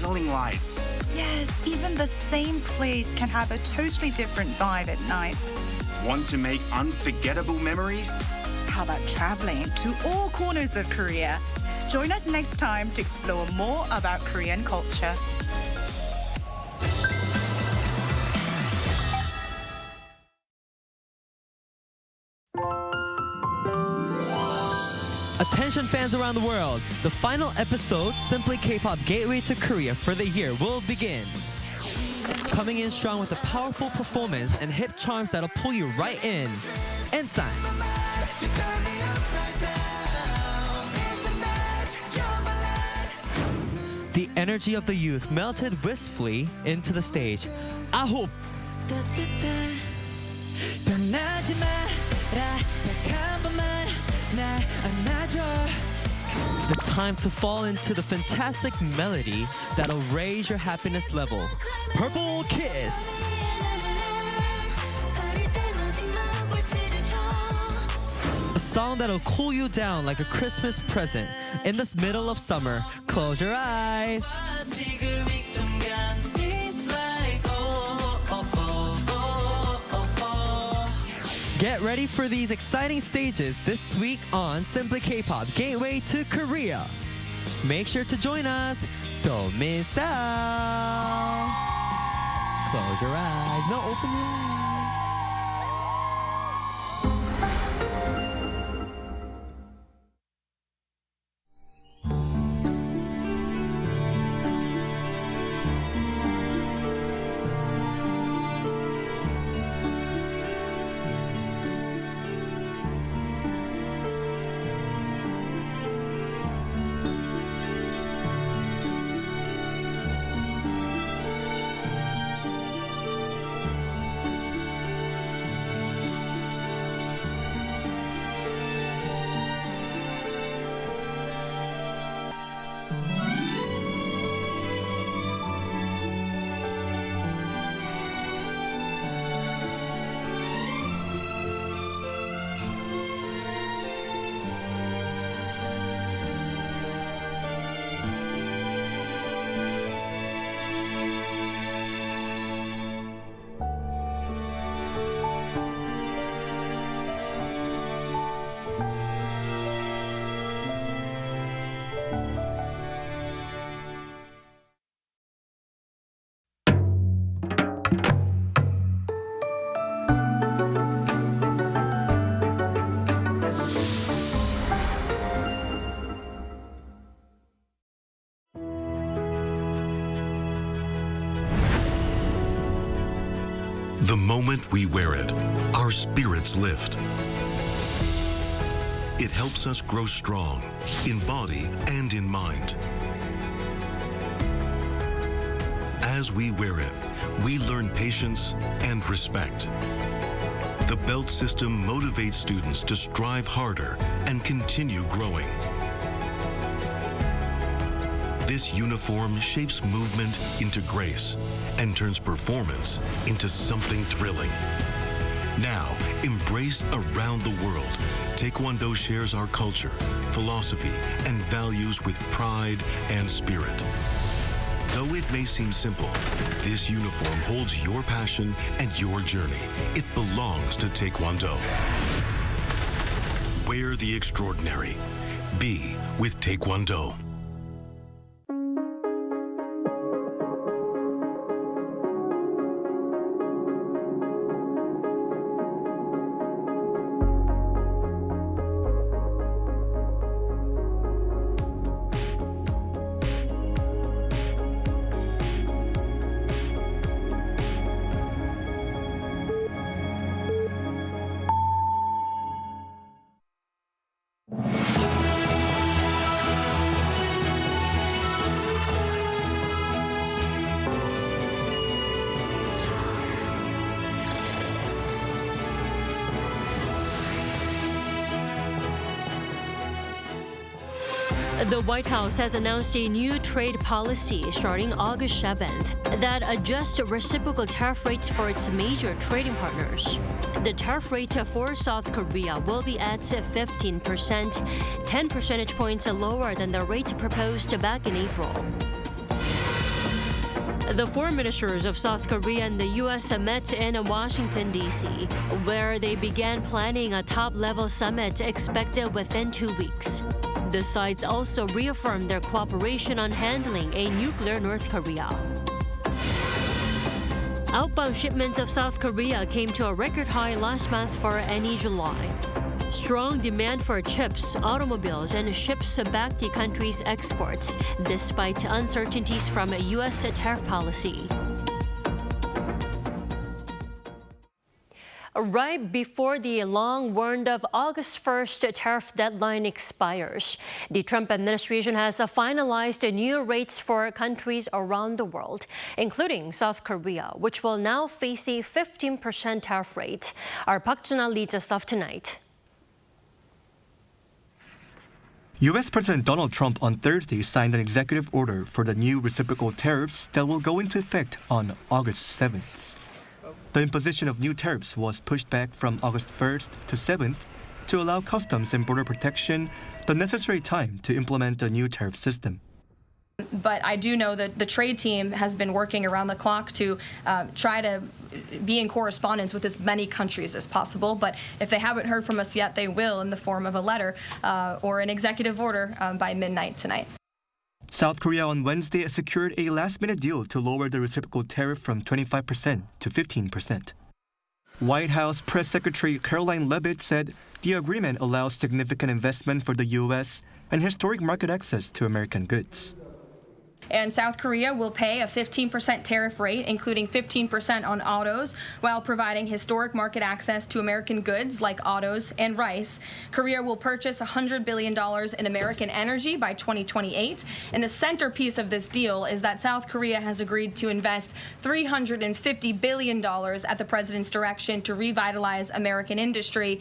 dazzling lights. Yes, even the same place can have a totally different vibe at night. Want to make unforgettable memories? How about traveling to all corners of Korea? Join us next time to explore more about Korean culture. Attention fans around the world, the final episode, Simply K-Pop Gateway to Korea for the year will begin. Coming in strong with a powerful performance and hit charms that'll pull you right in. Ensign. The energy of the youth melted wistfully into the stage. I hope. The time to fall into the fantastic melody that'll raise your happiness level. Purple Kiss. A song that'll cool you down like a Christmas present. In this middle of summer, close your eyes. Get ready for these exciting stages this week on Simply K-Pop Gateway to Korea. Make sure to join us. Don't miss out. Close your eyes. No, open your eyes. The moment we wear it, our spirits lift. It helps us grow strong in body and in mind. As we wear it, we learn patience and respect. The belt system motivates students to strive harder and continue growing. This uniform shapes movement into grace and turns performance into something thrilling. Now, embraced around the world, Taekwondo shares our culture, philosophy, and values with pride and spirit. Though it may seem simple, this uniform holds your passion and your journey. It belongs to Taekwondo. Wear the extraordinary. Be with Taekwondo. The White House has announced a new trade policy starting August 7th that adjusts reciprocal tariff rates for its major trading partners. The tariff rate for South Korea will be at 15%, 10 percentage points lower than the rate proposed back in April. The foreign ministers of South Korea and the U.S. met in Washington, D.C., where they began planning a top-level summit expected within 2 weeks. The sides also reaffirmed their cooperation on handling a nuclear North Korea. Outbound shipments of South Korea came to a record high last month for any July. Strong demand for chips, automobiles, and ships backed the country's exports, despite uncertainties from U.S. tariff policy. Right before the long-warned of August 1st tariff deadline expires, the Trump administration has finalized new rates for countries around the world, including South Korea, which will now face a 15% tariff rate. Our Park Jun-ah leads us off tonight. U.S. President Donald Trump on Thursday signed an executive order for the new reciprocal tariffs that will go into effect on August 7th. The imposition of new tariffs was pushed back from August 1st to 7th to allow Customs and Border Protection the necessary time to implement the new tariff system. But I do know that the trade team has been working around the clock to try to be in correspondence with as many countries as possible. But if they haven't heard from us yet, they will in the form of a letter or an executive order by midnight tonight. South Korea on Wednesday secured a last-minute deal to lower the reciprocal tariff from 25% to 15%. White House Press Secretary Caroline Leavitt said the agreement allows significant investment for the U.S. and historic market access to American goods. And South Korea will pay a 15% tariff rate, including 15% on autos, while providing historic market access to American goods like autos and rice. Korea will purchase $100 billion in American energy by 2028. And the centerpiece of this deal is that South Korea has agreed to invest $350 billion at the president's direction to revitalize American industry.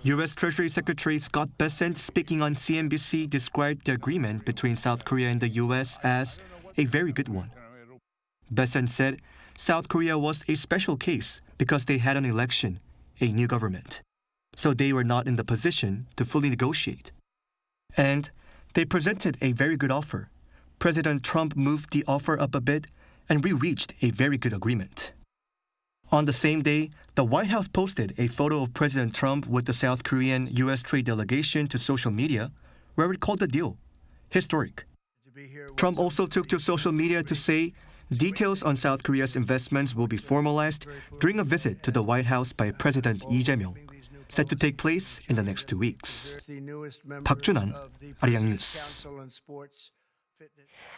U.S. Treasury Secretary Scott Bessent, speaking on CNBC, described the agreement between South Korea and the U.S. as a very good one. Bessent said South Korea was a special case because they had an election, a new government. So they were not in the position to fully negotiate. And they presented a very good offer. President Trump moved the offer up a bit, and we reached a very good agreement. On the same day, the White House posted a photo of President Trump with the South Korean U.S. trade delegation to social media, where it called the deal historic. Trump also took to social media to say details on South Korea's investments will be formalized during a visit to the White House by President Lee Jae-myung, set to take place in the next 2 weeks. Park Jun-ah, Arirang News.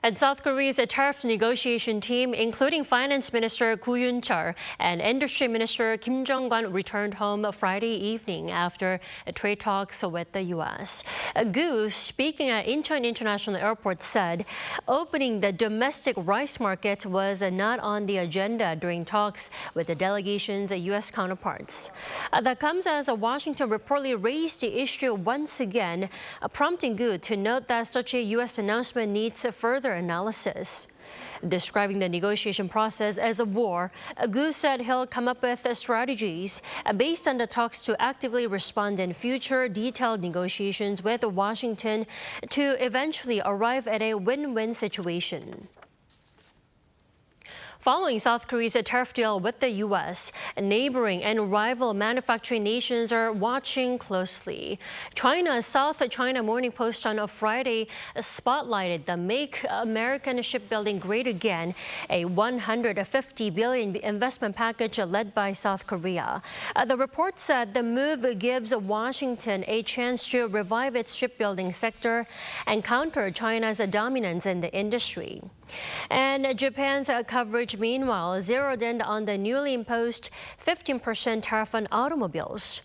And South Korea's tariff negotiation team, including Finance Minister Gu Yun-chul and Industry Minister Kim Jong-kwan, returned home Friday evening after trade talks with the U.S. Gu, speaking at Incheon International Airport, said opening the domestic rice market was not on the agenda during talks with the delegation's U.S. counterparts. That comes as Washington reportedly raised the issue once again, prompting Gu to note that such a U.S. announcement needs further analysis. Describing the negotiation process as a war, Gu said he'll come up with strategies based on the talks to actively respond in future detailed negotiations with Washington to eventually arrive at a win-win situation. Following South Korea's tariff deal with the U.S., neighboring and rival manufacturing nations are watching closely. China's South China Morning Post on a Friday spotlighted the Make American Shipbuilding Great Again, a $150 billion investment package led by South Korea. The report said the move gives Washington a chance to revive its shipbuilding sector and counter China's dominance in the industry. And Japan's coverage, meanwhile, zeroed in on the newly imposed 15% tariff on automobiles.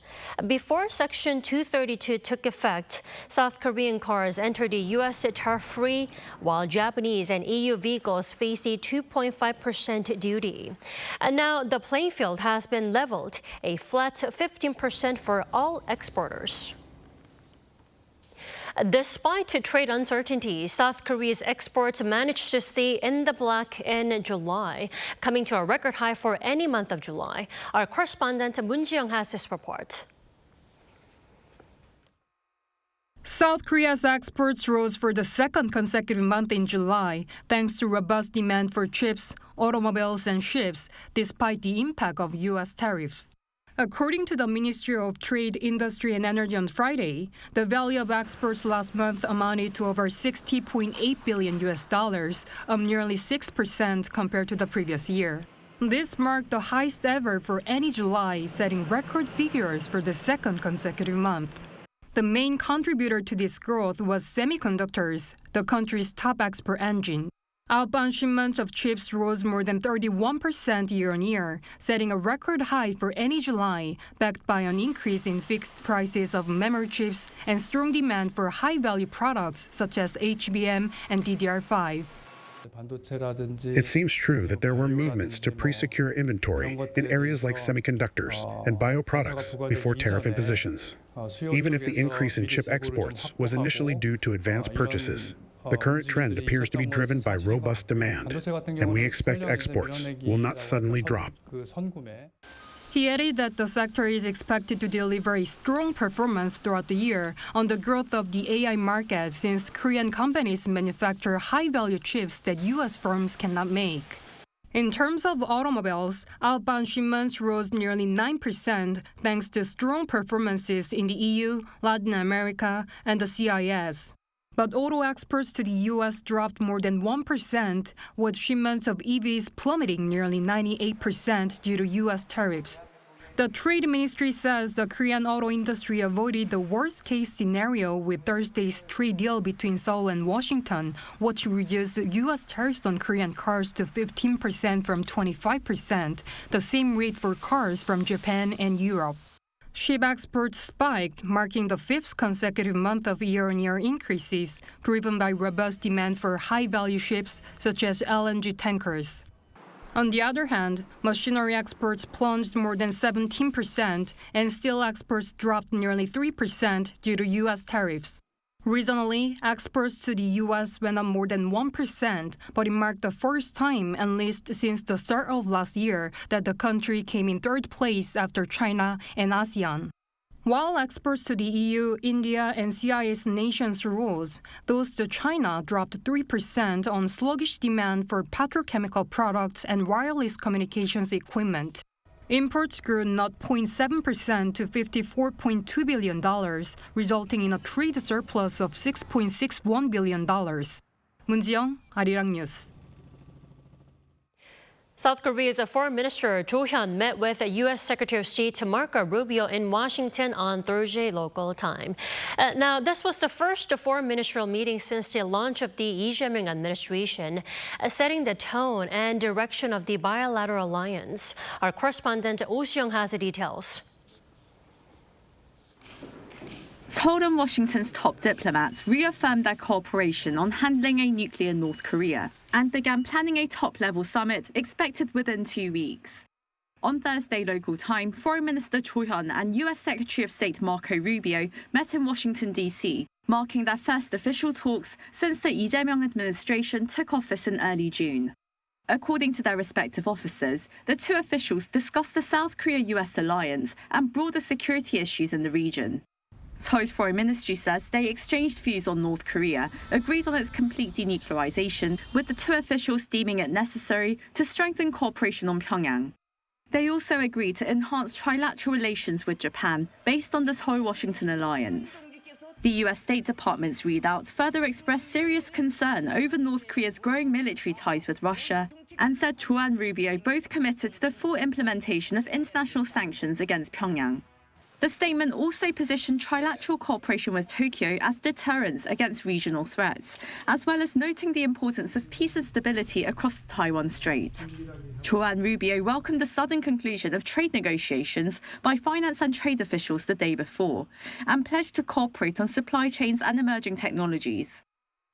Before Section 232 took effect, South Korean cars entered the U.S. tariff-free, while Japanese and EU vehicles face a 2.5% duty. And now the playing field has been leveled, a flat 15% for all exporters. Despite trade uncertainties, South Korea's exports managed to stay in the black in July, coming to a record high for any month of July. Our correspondent Moon Ji-young has this report. South Korea's exports rose for the second consecutive month in July, thanks to robust demand for chips, automobiles, and ships, despite the impact of U.S. tariffs. According to the Ministry of Trade, Industry, and Energy on Friday, the value of exports last month amounted to over $60.8 billion, up nearly 6% compared to the previous year. This marked the highest ever for any July, setting record figures for the second consecutive month. The main contributor to this growth was semiconductors, the country's top export engine. Outbound shipments of chips rose more than 31% year-on-year, setting a record high for any July, backed by an increase in fixed prices of memory chips and strong demand for high-value products such as HBM and DDR5. It seems true that there were movements to pre-secure inventory in areas like semiconductors and bioproducts before tariff impositions. Even if the increase in chip exports was initially due to advanced purchases, the current trend appears to be driven by robust demand, and we expect exports will not suddenly drop. He added that the sector is expected to deliver a strong performance throughout the year on the growth of the AI market, since Korean companies manufacture high-value chips that U.S. firms cannot make. In terms of automobiles, outbound shipments rose nearly 9% thanks to strong performances in the EU, Latin America, and the CIS. But auto exports to the U.S. dropped more than 1%, with shipments of EVs plummeting nearly 98% due to U.S. tariffs. The Trade Ministry says the Korean auto industry avoided the worst-case scenario with Thursday's trade deal between Seoul and Washington, which reduced U.S. tariffs on Korean cars to 15% from 25%, the same rate for cars from Japan and Europe. Ship exports spiked, marking the fifth consecutive month of year-on-year increases, driven by robust demand for high-value ships such as LNG tankers. On the other hand, machinery exports plunged more than 17%, and steel exports dropped nearly 3% due to U.S. tariffs. Regionally, exports to the U.S. went up more than 1%, but it marked the first time, at least since the start of last year, that the country came in third place after China and ASEAN. While exports to the EU, India, and CIS nations rose, those to China dropped 3% on sluggish demand for petrochemical products and wireless communications equipment. Imports grew 0.7% to $54.2 billion, resulting in a trade surplus of $6.61 billion. 문지영, Arirang News. South Korea's Foreign Minister Jo Hyun met with U.S. Secretary of State Marco Rubio in Washington on Thursday local time. Now, this was the first foreign ministerial meeting since the launch of the Lee Jae-myung administration, setting the tone and direction of the bilateral alliance. Our correspondent Oh Seung has the details. Seoul and Washington's top diplomats reaffirmed their cooperation on handling a nuclear North Korea and began planning a top-level summit expected within 2 weeks. On Thursday local time, Foreign Minister Jo Hyun and U.S. Secretary of State Marco Rubio met in Washington, D.C., marking their first official talks since the Lee Jae-myung administration took office in early June. According to their respective officers, the two officials discussed the South Korea-U.S. alliance and broader security issues in the region. Seoul's foreign ministry says they exchanged views on North Korea, agreed on its complete denuclearization, with the two officials deeming it necessary to strengthen cooperation on Pyongyang. They also agreed to enhance trilateral relations with Japan based on the Seoul-Washington alliance. The U.S. State Department's readout further expressed serious concern over North Korea's growing military ties with Russia and said Jo and Rubio both committed to the full implementation of international sanctions against Pyongyang. The statement also positioned trilateral cooperation with Tokyo as deterrence against regional threats, as well as noting the importance of peace and stability across the Taiwan Strait. Jo and Rubio welcomed the sudden conclusion of trade negotiations by finance and trade officials the day before, and pledged to cooperate on supply chains and emerging technologies.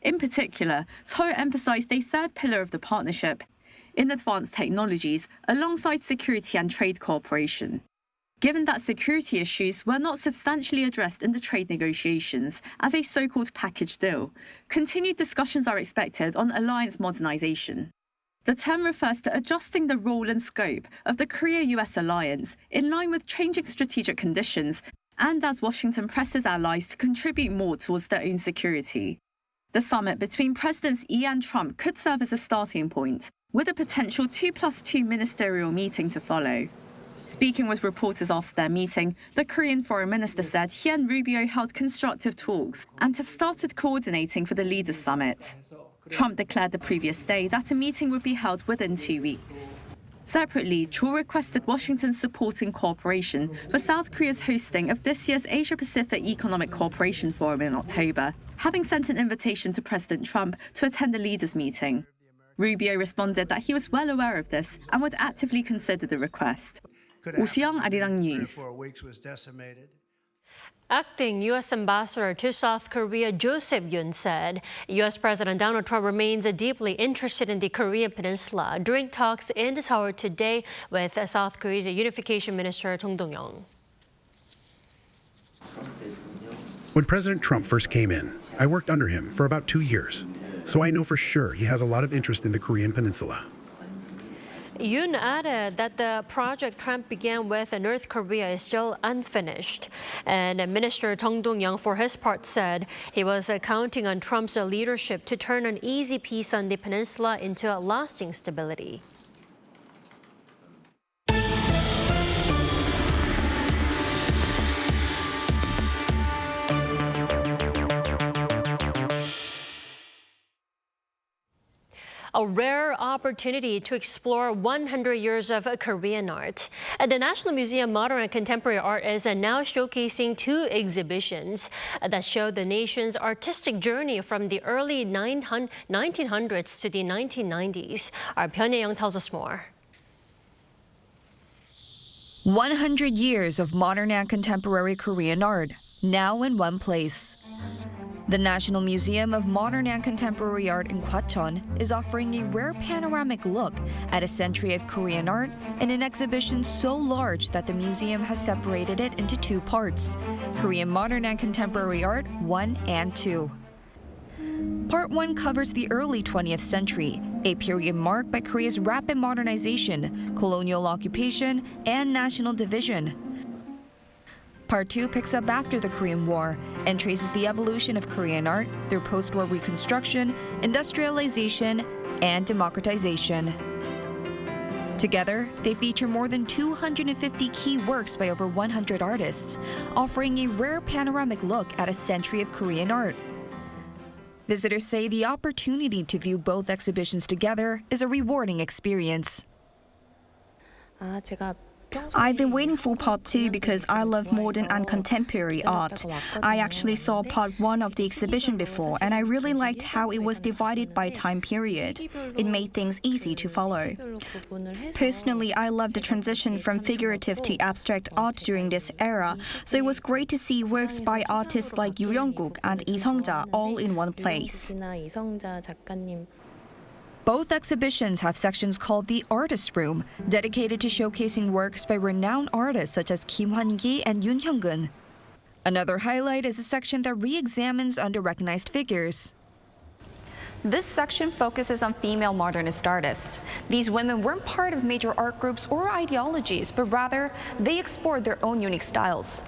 In particular, Seoul emphasized a third pillar of the partnership in advanced technologies alongside security and trade cooperation. Given that security issues were not substantially addressed in the trade negotiations as a so-called package deal, continued discussions are expected on alliance modernization. The term refers to adjusting the role and scope of the Korea-US alliance in line with changing strategic conditions and as Washington presses allies to contribute more towards their own security. The summit between Presidents Yi and Trump could serve as a starting point, with a potential 2+2 ministerial meeting to follow. Speaking with reporters after their meeting, the Korean foreign minister said he and Rubio held constructive talks and have started coordinating for the Leaders' Summit. Trump declared the previous day that a meeting would be held within 2 weeks. Separately, Cho requested Washington's support and cooperation for South Korea's hosting of this year's Asia-Pacific Economic Cooperation Forum in October, having sent an invitation to President Trump to attend the leaders' meeting. Rubio responded that he was well aware of this and would actively consider the request. Seoul Light Arirang News. Acting U.S. Ambassador to South Korea Joseph Yun said U.S. President Donald Trump remains deeply interested in the Korean Peninsula during talks in Seoul today with South Korea's Unification Minister Chung Dong-young. When President Trump first came in, I worked under him for about 2 years, so I know for sure he has a lot of interest in the Korean Peninsula. Yoon added that the project Trump began with North Korea is still unfinished. And Minister Chung Dong-young, for his part, said he was counting on Trump's leadership to turn an easy peace on the peninsula into a lasting stability. A rare opportunity to explore 100 years of Korean art. The National Museum of Modern and Contemporary Art is now showcasing 2 exhibitions that show the nation's artistic journey from the early 1900s to the 1990s. Our Pyongyang tells us more. 100 years of modern and contemporary Korean art, now in one place. The National Museum of Modern and Contemporary Art in Gwacheon is offering a rare panoramic look at a century of Korean art in an exhibition so large that the museum has separated it into 2 parts, Korean Modern and Contemporary Art 1 and 2. Part 1 covers the early 20th century, a period marked by Korea's rapid modernization, colonial occupation, and national division. Part 2 picks up after the Korean War and traces the evolution of Korean art through post-war reconstruction, industrialization, and democratization. Together, they feature more than 250 key works by over 100 artists, offering a rare panoramic look at a century of Korean art. Visitors say the opportunity to view both exhibitions together is a rewarding experience. I've been waiting for part 2 because I love modern and contemporary art. I actually saw part 1 of the exhibition before, and I really liked how it was divided by time period. It made things easy to follow. Personally, I love the transition from figurative to abstract art during this era, so it was great to see works by artists like Yoo Young-guk and Lee Sung-ja all in one place. Both exhibitions have sections called the Artist Room, dedicated to showcasing works by renowned artists such as Kim Hwan-gi and Yoon Hyung-gun. Another highlight is a section that re-examines under-recognized figures. This section focuses on female modernist artists. These women weren't part of major art groups or ideologies, but rather, they explored their own unique styles.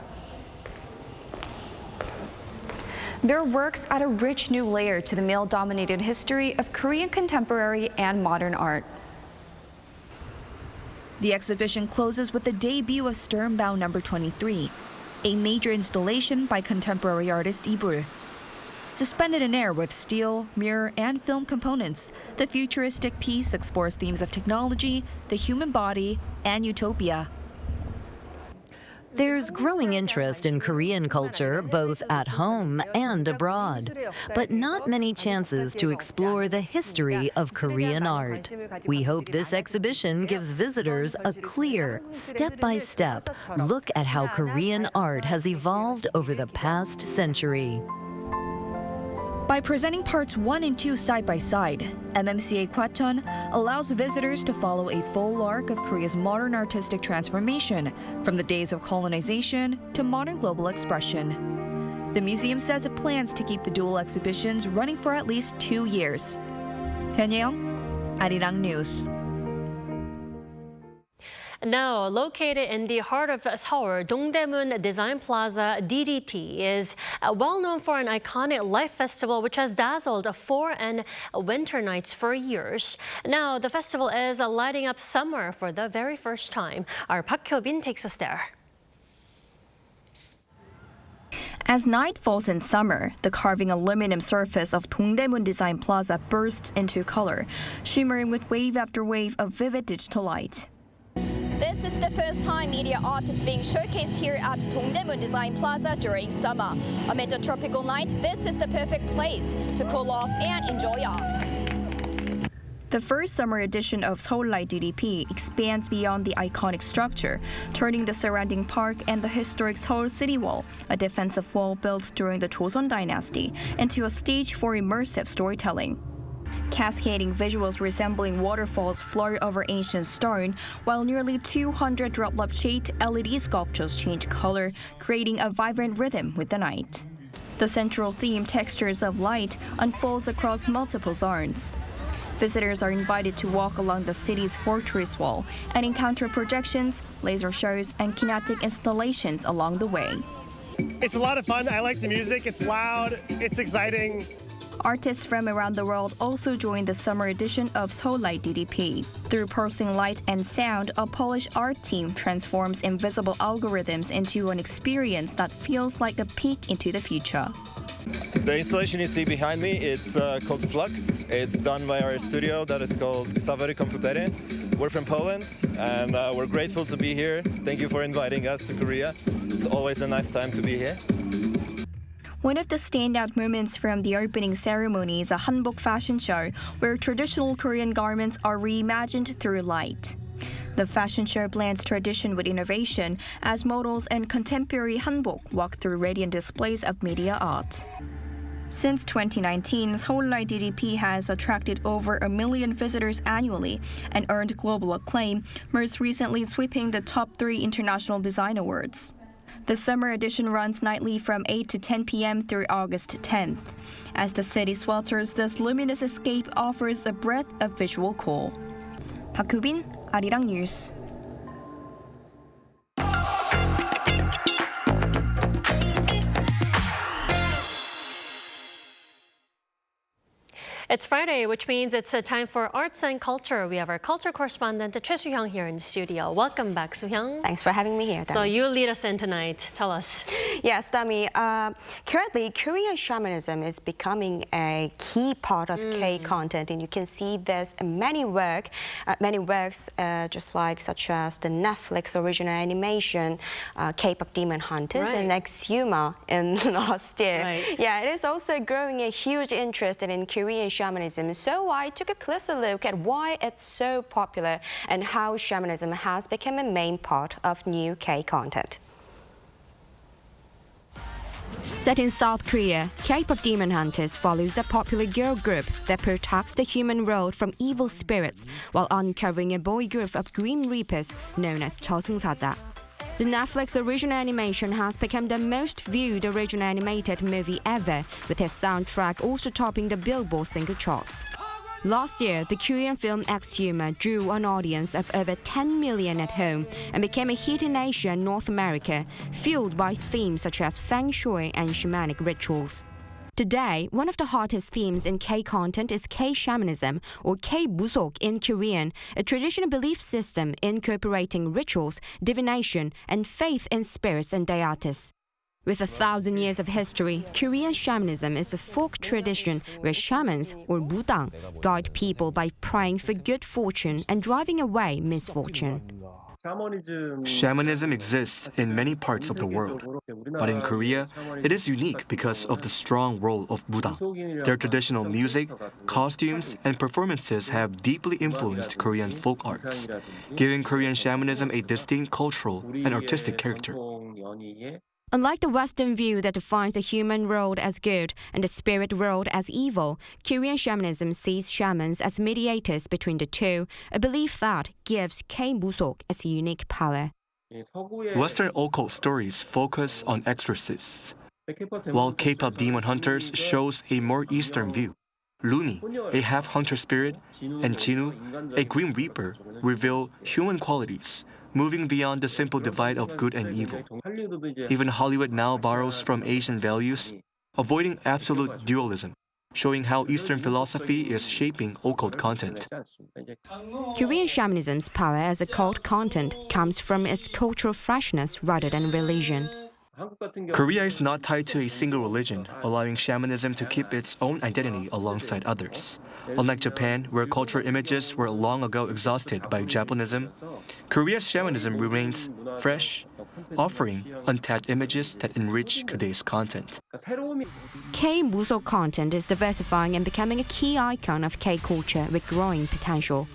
Their works add a rich new layer to the male-dominated history of Korean contemporary and modern art. The exhibition closes with the debut of Sternbow No. 23, a major installation by contemporary artist Lee Bul. Suspended in air with steel, mirror, and film components, the futuristic piece explores themes of technology, the human body, and utopia. There's growing interest in Korean culture both at home and abroad, but not many chances to explore the history of Korean art. We hope this exhibition gives visitors a clear, step-by-step look at how Korean art has evolved over the past century. By presenting parts 1 and 2 side by side, MMCA Gwacheon allows visitors to follow a full arc of Korea's modern artistic transformation, from the days of colonization to modern global expression. The museum says it plans to keep the dual exhibitions running for at least 2 years. Pyongyang, Arirang News. Now, located in the heart of Seoul, Dongdaemun Design Plaza DDP is well known for an iconic light festival which has dazzled fall and winter nights for years. Now, the festival is lighting up summer for the very first time. Our Park Hyo-bin takes us there. As night falls in summer, the carving aluminum surface of Dongdaemun Design Plaza bursts into color, shimmering with wave after wave of vivid digital light. This is the first time media art is being showcased here at Dongdaemun Design Plaza during summer. Amid the tropical night, this is the perfect place to cool off and enjoy art. The first summer edition of Seoul Light DDP expands beyond the iconic structure, turning the surrounding park and the historic Seoul City Wall, a defensive wall built during the Joseon Dynasty, into a stage for immersive storytelling. Cascading visuals resembling waterfalls flow over ancient stone, while nearly 200 drop-shaped LED sculptures change color, creating a vibrant rhythm with the night. The central theme, Textures of Light, unfolds across multiple zones. Visitors are invited to walk along the city's fortress wall and encounter projections, laser shows, and kinetic installations along the way. It's a lot of fun. I like the music. It's loud. It's exciting. Artists from around the world also join the summer edition of Seoul Light DDP. Through pulsing light and sound, a Polish art team transforms invisible algorithms into an experience that feels like a peek into the future. The installation you see behind me, it's called Flux. It's done by our studio that is called Sawery Komputery. We're from Poland, and we're grateful to be here. Thank you for inviting us to Korea. It's always a nice time to be here. One of the standout moments from the opening ceremony is a hanbok fashion show, where traditional Korean garments are reimagined through light. The fashion show blends tradition with innovation as models and contemporary hanbok walk through radiant displays of media art. Since 2019, Seoul Light DDP has attracted over 1 million visitors annually and earned global acclaim, most recently sweeping the top 3 international design awards. The summer edition runs nightly from 8 to 10 p.m. through August 10th. As the city swelters, this luminous escape offers a breath of visual cool. Park Hyo-bin, Arirang News. It's Friday, which means it's a time for arts and culture. We have our culture correspondent, Choi Soo-hyung, here in the studio. Welcome back, Soo-hyung. Thanks for having me here, Dami. So you lead us in tonight. Tell us. Yes, Dami. Currently, Korean shamanism is becoming a key part of K-content, and you can see this in many works, just like such as the Netflix original animation, K-pop Demon Hunters, and Exhuma in last year. Right. Yeah, it is also growing a huge interest in Korean shamanism. So I took a closer look at why it's so popular and how shamanism has become a main part of new K-content. Set in South Korea, K-pop Demon Hunters follows a popular girl group that protects the human world from evil spirits while uncovering a boy group of Grim Reapers known as 저승사자. The Netflix original animation has become the most viewed original animated movie ever, with his soundtrack also topping the Billboard single charts. Last year, the Korean film Exhuma drew an audience of over 10 million at home and became a hit in Asia and North America, fueled by themes such as feng shui and shamanic rituals. Today, one of the hottest themes in K-content is K-shamanism, or K-busok in Korean, a traditional belief system incorporating rituals, divination, and faith in spirits and deities. With 1,000 years of history, Korean shamanism is a folk tradition where shamans, or budang, guide people by praying for good fortune and driving away misfortune. Shamanism exists in many parts of the world, but in Korea, it is unique because of the strong role of budang. Their traditional music, costumes, and performances have deeply influenced Korean folk arts, giving Korean shamanism a distinct cultural and artistic character. Unlike the Western view that defines the human world as good and the spirit world as evil, Korean shamanism sees shamans as mediators between the two, a belief that gives K-busok its unique power. Western occult stories focus on exorcists, while K-pop Demon Hunters shows a more Eastern view. Luni, a half-hunter spirit, and Chinu, a Grim Reaper, reveal human qualities, moving beyond the simple divide of good and evil. Even Hollywood now borrows from Asian values, avoiding absolute dualism, showing how Eastern philosophy is shaping occult content. Korean shamanism's power as a cult content comes from its cultural freshness rather than religion. Korea is not tied to a single religion, allowing shamanism to keep its own identity alongside others. Unlike Japan, where cultural images were long ago exhausted by Japonism, Korea's shamanism remains fresh, offering untapped images that enrich today's content. K-muso content is diversifying and becoming a key icon of K-culture with growing potential.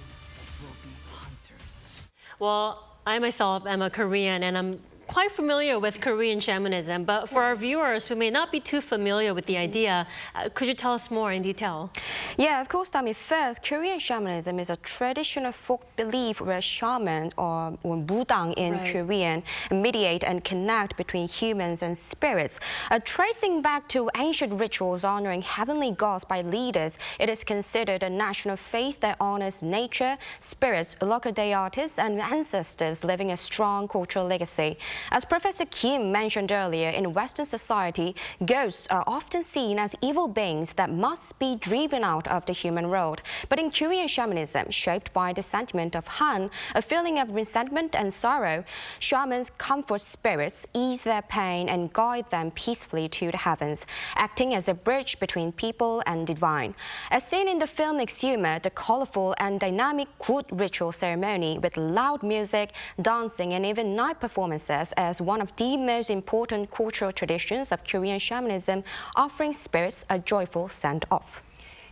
Well, I myself am a Korean and I'm quite familiar with Korean shamanism, but for our viewers who may not be too familiar with the idea, could you tell us more in detail? Yeah, of course, Tammy. First, Korean shamanism is a traditional folk belief where shaman or mudang in Korean mediate and connect between humans and spirits. Tracing back to ancient rituals honoring heavenly gods by leaders, it is considered a national faith that honors nature, spirits, local deities, and ancestors, leaving a strong cultural legacy. As Professor Kim mentioned earlier, in Western society, ghosts are often seen as evil beings that must be driven out of the human world. But in Korean shamanism, shaped by the sentiment of Han, a feeling of resentment and sorrow, shamans comfort spirits, ease their pain, and guide them peacefully to the heavens, acting as a bridge between people and divine. As seen in the film Exhuma, the colorful and dynamic Gut ritual ceremony with loud music, dancing, and even night performances as one of the most important cultural traditions of Korean shamanism, offering spirits a joyful send-off.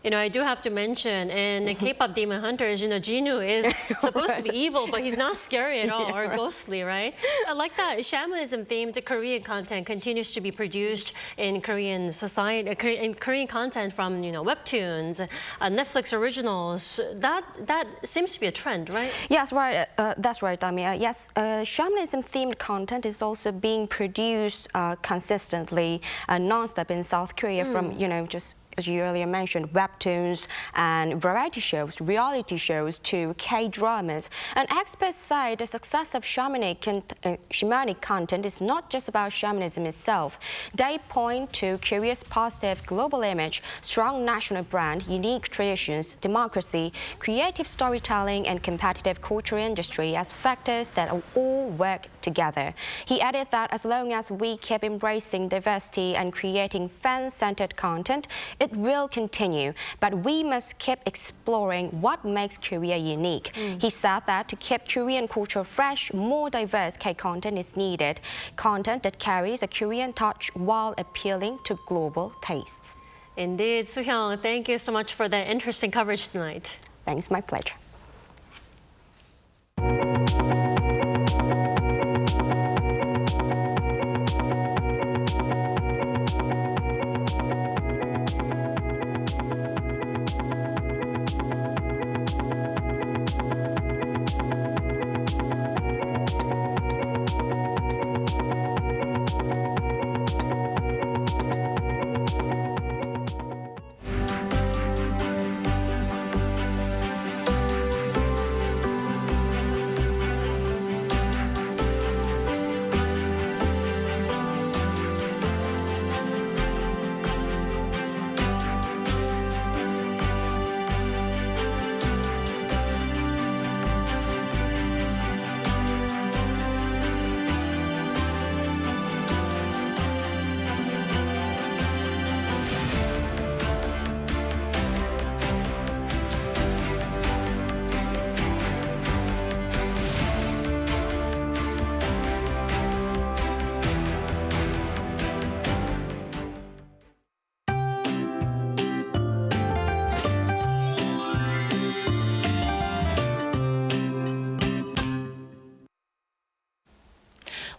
You know, I do have to mention, in K-pop Demon Hunters, you know, Jinu is supposed to be evil, but he's not scary at all, or ghostly, right? I like that shamanism-themed Korean content continues to be produced in Korean society, in Korean content from, you know, webtoons, Netflix originals. That seems to be a trend, right? Yes, right. That's right, Dami. Yes, shamanism-themed content is also being produced consistently, non-stop in South Korea from, you know, just as you earlier mentioned, webtoons and variety shows, reality shows to K-dramas. And experts say the success of shamanic content is not just about shamanism itself. They point to Korea's positive global image, strong national brand, unique traditions, democracy, creative storytelling, and competitive cultural industry as factors that all work together. He added that as long as we keep embracing diversity and creating fan-centered content, it will continue, but we must keep exploring what makes Korea unique. He said that to keep Korean culture fresh, more diverse K-content is needed, content that carries a Korean touch while appealing to global tastes. Indeed, Soo-hyung, thank you so much for that interesting coverage tonight. Thanks, my pleasure.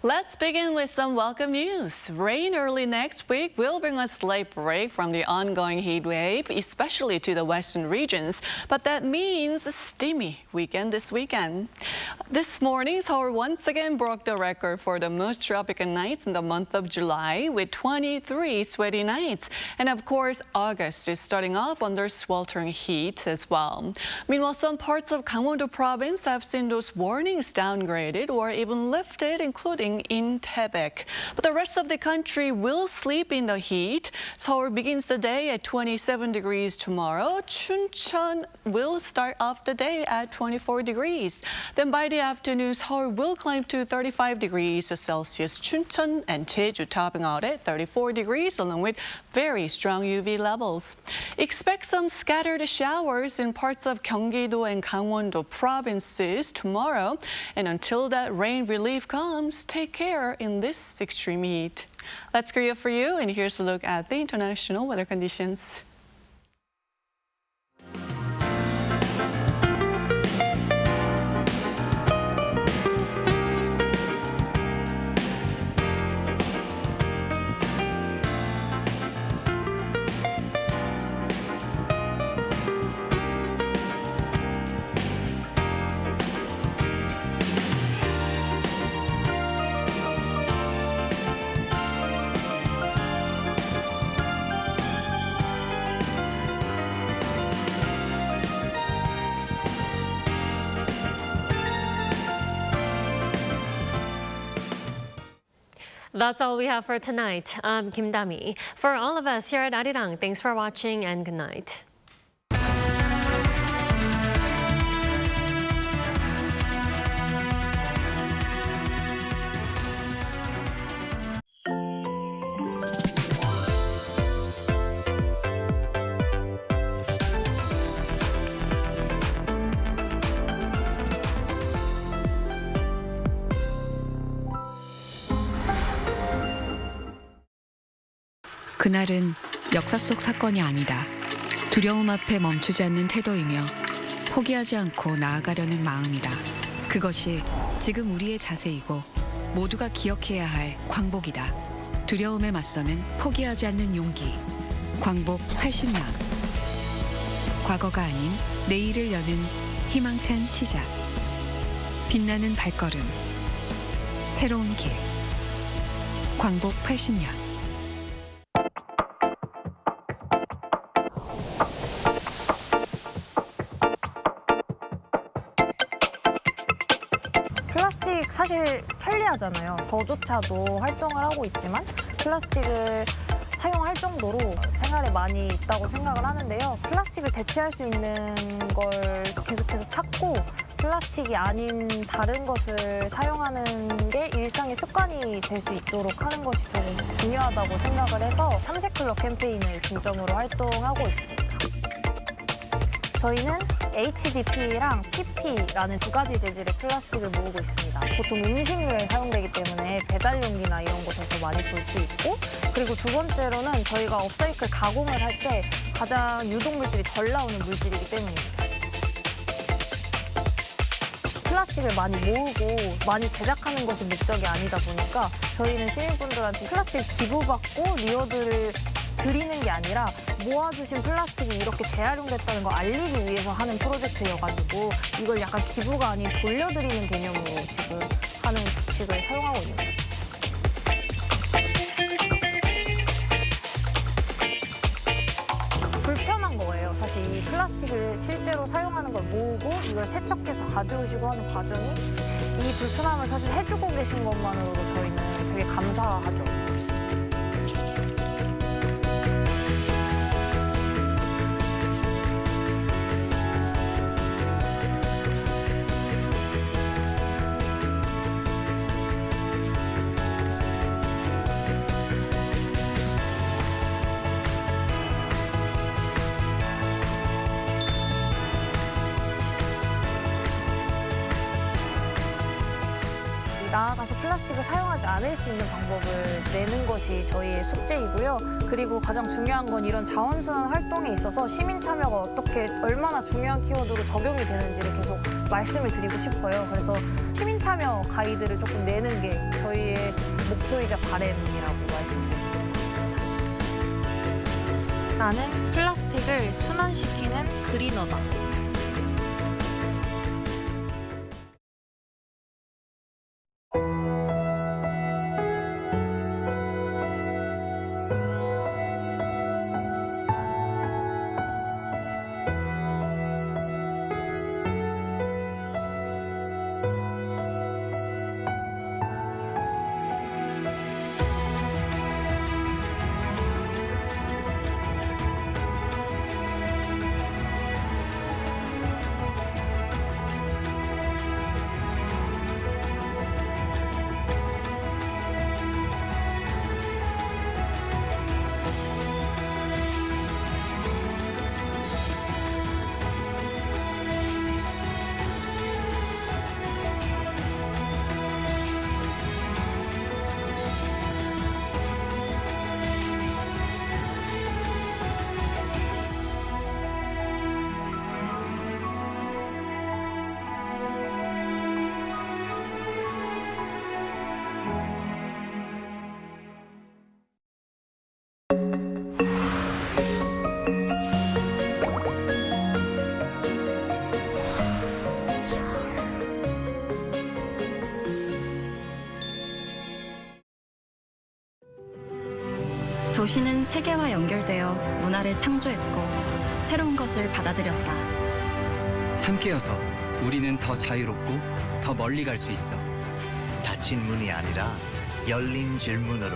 Let's begin with some welcome news. Rain early next week will bring a slight break from the ongoing heat wave, especially to the western regions. But that means a steamy weekend this weekend. This morning, Seoul once again broke the record for the most tropical nights in the month of July, with 23 sweaty nights. And of course, August is starting off under sweltering heat as well. Meanwhile, some parts of Gangwon-do province have seen those warnings downgraded or even lifted, including in Taebaek. But the rest of the country will sleep in the heat. Seoul begins the day at 27 degrees tomorrow. Chuncheon will start off the day at 24 degrees. Then by the afternoon, Seoul will climb to 35 degrees Celsius. Chuncheon and Jeju topping out at 34 degrees, along with very strong UV levels. Expect some scattered showers in parts of Gyeonggi-do and Gangwon-do provinces tomorrow. And until that rain relief comes, take care in this extreme heat. That's Korea for you, and here's a look at the international weather conditions. That's all we have for tonight. I'm Kim Dami. For all of us here at Arirang, thanks for watching and good night. 그날은 역사 속 사건이 아니다. 두려움 앞에 멈추지 않는 태도이며 포기하지 않고 나아가려는 마음이다. 그것이 지금 우리의 자세이고 모두가 기억해야 할 광복이다. 두려움에 맞서는 포기하지 않는 용기. 광복 80년. 과거가 아닌 내일을 여는 희망찬 시작. 빛나는 발걸음. 새로운 길. 광복 80년. 플라스틱 사실 편리하잖아요. 저조차도 활동을 하고 있지만 플라스틱을 사용할 정도로 생활에 많이 있다고 생각을 하는데요. 플라스틱을 대체할 수 있는 걸 계속해서 찾고 플라스틱이 아닌 다른 것을 사용하는 게 일상의 습관이 될 수 있도록 하는 것이 좀 중요하다고 생각을 해서 참새클럽 캠페인을 중점으로 활동하고 있습니다. 저희는 HDP랑 PP라는 두 가지 재질의 플라스틱을 모으고 있습니다. 보통 음식료에 사용되기 때문에 배달용기나 이런 곳에서 많이 볼 수 있고, 그리고 두 번째로는 저희가 업사이클 가공을 할 때 가장 유독물질이 덜 나오는 물질이기 때문입니다. 플라스틱을 많이 모으고 많이 제작하는 것이 목적이 아니다 보니까 저희는 시민분들한테 플라스틱 기부받고 리워드를 드리는 게 아니라 모아주신 플라스틱이 이렇게 재활용됐다는 걸 알리기 위해서 하는 프로젝트여가지고 이걸 약간 기부가 아닌 돌려드리는 개념으로 지금 하는 규칙을 사용하고 있는 것 같습니다. 불편한 거예요. 사실 이 플라스틱을 실제로 사용하는 걸 모으고 이걸 세척해서 가져오시고 하는 과정이 이 불편함을 사실 해주고 계신 것만으로도 저희는 되게 감사하죠. 나아가서 플라스틱을 사용하지 않을 수 있는 방법을 내는 것이 저희의 숙제이고요. 그리고 가장 중요한 건 이런 자원순환 활동에 있어서 시민 참여가 어떻게 얼마나 중요한 키워드로 적용이 되는지를 계속 말씀을 드리고 싶어요. 그래서 시민 참여 가이드를 조금 내는 게 저희의 목표이자 바람이라고 말씀드릴 수 있습니다. 나는 플라스틱을 순환시키는 그리너다. 도시는 세계와 연결되어 문화를 창조했고 새로운 것을 받아들였다. 함께여서 우리는 더 자유롭고 더 멀리 갈 수 있어. 닫힌 문이 아니라 열린 질문으로.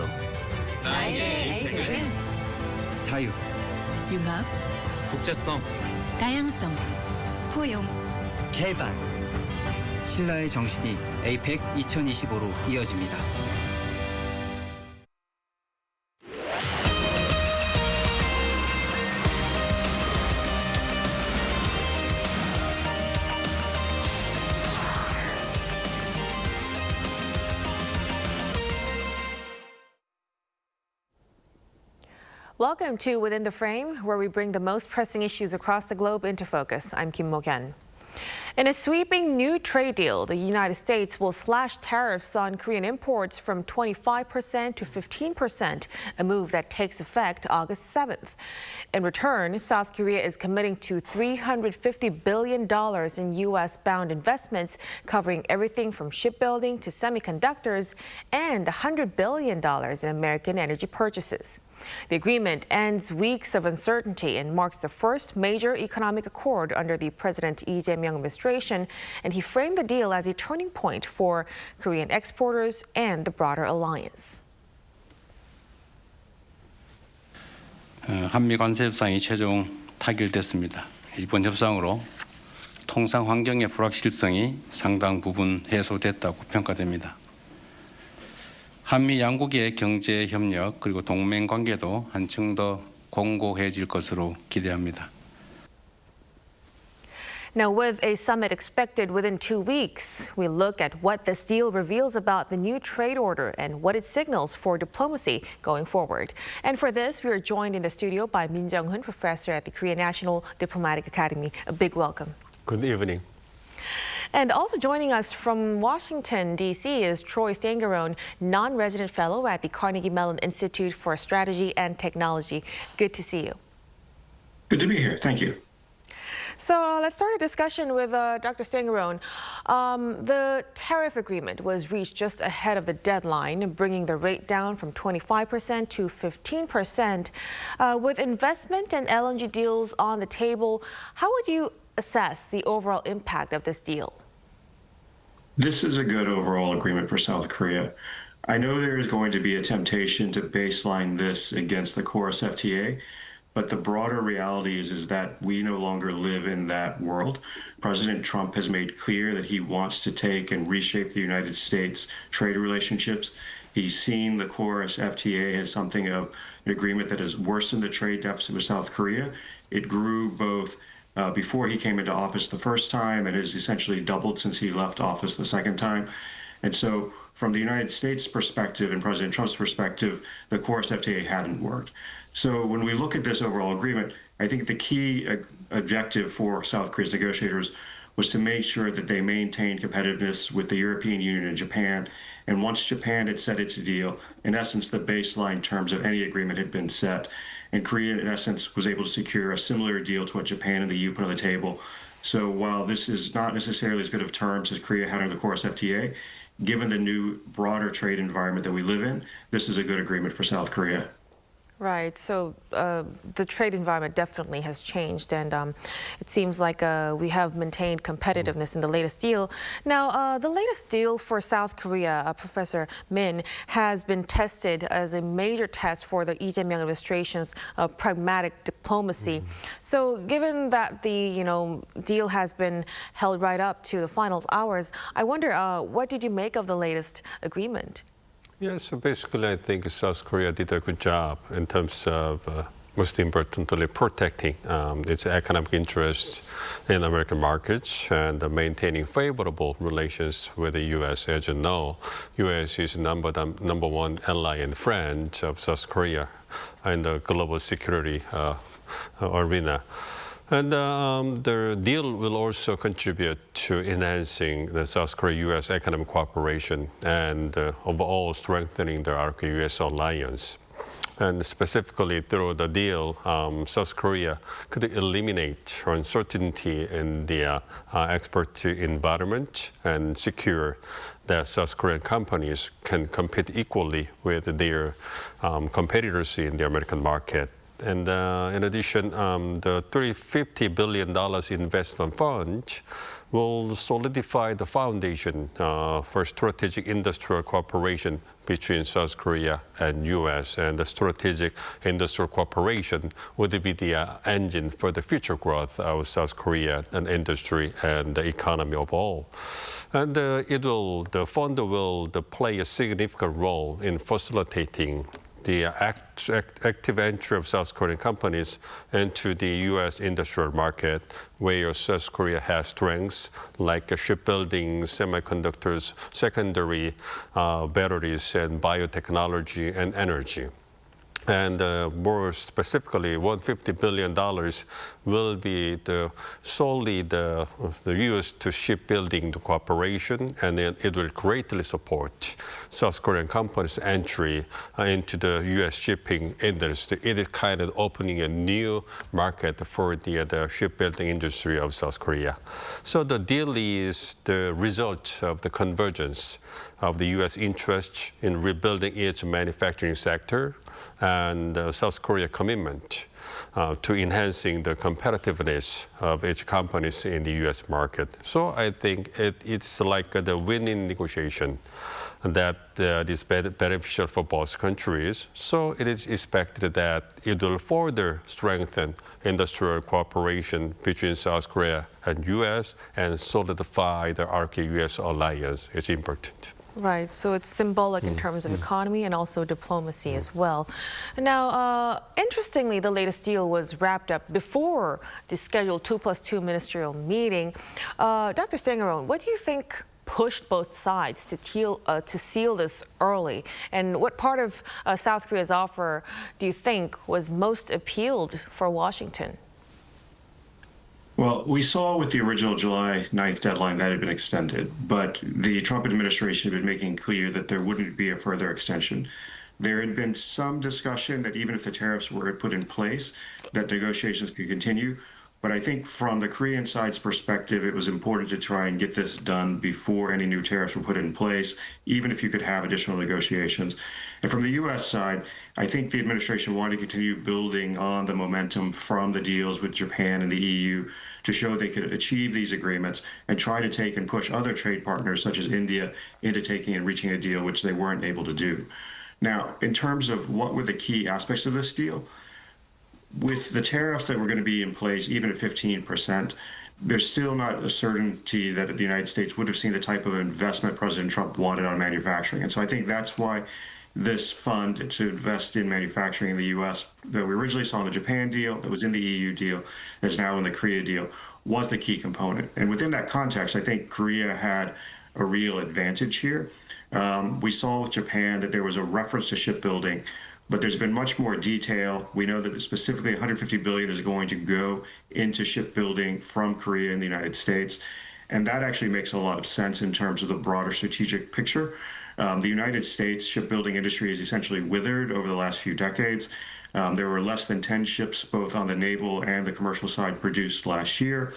나에게 에이펙은 자유, 융합, 국제성, 다양성, 포용, 개발. 신라의 정신이 에이펙 2025로 이어집니다. Welcome to Within the Frame, where we bring the most pressing issues across the globe into focus. I'm Kim Mo-kyun. In a sweeping new trade deal, the United States will slash tariffs on Korean imports from 25% to 15%, a move that takes effect August 7th. In return, South Korea is committing to $350 billion in U.S.-bound investments, covering everything from shipbuilding to semiconductors, and $100 billion in American energy purchases. The agreement ends weeks of uncertainty and marks the first major economic accord under the President Lee Jae-myung administration, and he framed the deal as a turning point for Korean exporters and the broader alliance. 한미 관세 협상이 최종 타결됐습니다. 이번 협상으로 통상 환경의 불확실성이 상당 부분 해소됐다고 평가됩니다. 한미 양국의 경제 협력 그리고 동맹 관계도 한층 더 공고해질 것으로 기대합니다. Now, with a summit expected within 2 weeks, we look at what this deal reveals about the new trade order and what it signals for diplomacy going forward. And for this, we are joined in the studio by Min Jung-hoon, professor at the Korean National Diplomatic Academy. A big welcome. Good evening. And also joining us from Washington, D.C. is Troy Stangerone, non-resident fellow at the Carnegie Mellon Institute for Strategy and Technology. Good to see you. Good to be here. Thank you. So let's start a discussion with Dr. Stangerone. The tariff agreement was reached just ahead of the deadline, bringing the rate down from 25% to 15%. With investment and LNG deals on the table, how would you assess the overall impact of this deal? This is a good overall agreement for South Korea. I know there is going to be a temptation to baseline this against the KORUS FTA, but the broader reality is that we no longer live in that world. President Trump has made clear that he wants to take and reshape the United States trade relationships. He's seen the KORUS FTA as something of an agreement that has worsened the trade deficit with South Korea. It grew both before he came into office the first time and has essentially doubled since he left office the second time. And so from the United States perspective and President Trump's perspective, the KORUS FTA hadn't worked. So when we look at this overall agreement, I think the key objective for South Korea's negotiators was to make sure that they maintained competitiveness with the European Union and Japan. And once Japan had set its deal, in essence, the baseline terms of any agreement had been set. And Korea, in essence, was able to secure a similar deal to what Japan and the EU put on the table. So while this is not necessarily as good of terms as Korea had under the KORUS FTA, given the new broader trade environment that we live in, this is a good agreement for South Korea. Right. So the trade environment definitely has changed, and it seems like we have maintained competitiveness in the latest deal. Now, the latest deal for South Korea, Professor Min, has been tested as a major test for the Lee Jae-myung administration's pragmatic diplomacy. So, given that the deal has been held right up to the final hours, I wonder what did you make of the latest agreement? Yeah, so basically I think South Korea did a good job in terms of, most importantly, protecting its economic interests in American markets and maintaining favorable relations with the U.S. As you know, U.S. is number one ally and friend of South Korea in the global security arena. And the deal will also contribute to enhancing the South Korea-U.S. economic cooperation and overall strengthening the ARC-U.S. alliance. And specifically through the deal, South Korea could eliminate uncertainty in the export environment and secure that South Korean companies can compete equally with their competitors in the American market. And in addition, the $350 billion investment fund will solidify the foundation for strategic industrial cooperation between South Korea and U.S. And the strategic industrial cooperation would be the engine for the future growth of South Korea and industry and the economy overall. And the fund will play a significant role in facilitating the active entry of South Korean companies into the U.S. industrial market, where South Korea has strengths like shipbuilding, semiconductors, secondary batteries, and biotechnology and energy. And more specifically, $150 billion will be solely used to shipbuilding cooperation, and it will greatly support South Korean companies' entry into the U.S. shipping industry. It is kind of opening a new market for the shipbuilding industry of South Korea. So the deal is the result of the convergence of the U.S. interest in rebuilding its manufacturing sector and South Korea's commitment to enhancing the competitiveness of its companies in the U.S. market. So I think it's like the winning negotiation that is beneficial for both countries. So it is expected that it will further strengthen industrial cooperation between South Korea and U.S. and solidify the ARC-U.S. alliance. It's important. Right, so it's symbolic in terms of economy and also diplomacy as well. Now, interestingly, the latest deal was wrapped up before the scheduled 2+2 ministerial meeting. Dr. Stangerone, what do you think pushed both sides to seal this early? And what part of South Korea's offer do you think was most appealed for Washington? Well, we saw with the original July 9th deadline that had been extended, but the Trump administration had been making clear that there wouldn't be a further extension. There had been some discussion that even if the tariffs were put in place, that negotiations could continue. But I think from the Korean side's perspective, it was important to try and get this done before any new tariffs were put in place, even if you could have additional negotiations. And from the U.S. side, I think the administration wanted to continue building on the momentum from the deals with Japan and the EU to show they could achieve these agreements and try to take and push other trade partners, such as India, into taking and reaching a deal, which they weren't able to do. Now, in terms of what were the key aspects of this deal, with the tariffs that were going to be in place, even at 15%, there's still not a certainty that the United States would have seen the type of investment President Trump wanted on manufacturing. And so I think that's why this fund to invest in manufacturing in the U.S. that we originally saw in the Japan deal, that was in the EU deal, is now in the Korea deal, was the key component. And within that context, I think Korea had a real advantage here. We saw with Japan that there was a reference to shipbuilding, but there's been much more detail. We know that specifically $150 billion is going to go into shipbuilding from Korea and the United States. And that actually makes a lot of sense in terms of the broader strategic picture. The United States shipbuilding industry has essentially withered over the last few decades. There were less than 10 ships, both on the naval and the commercial side, produced last year.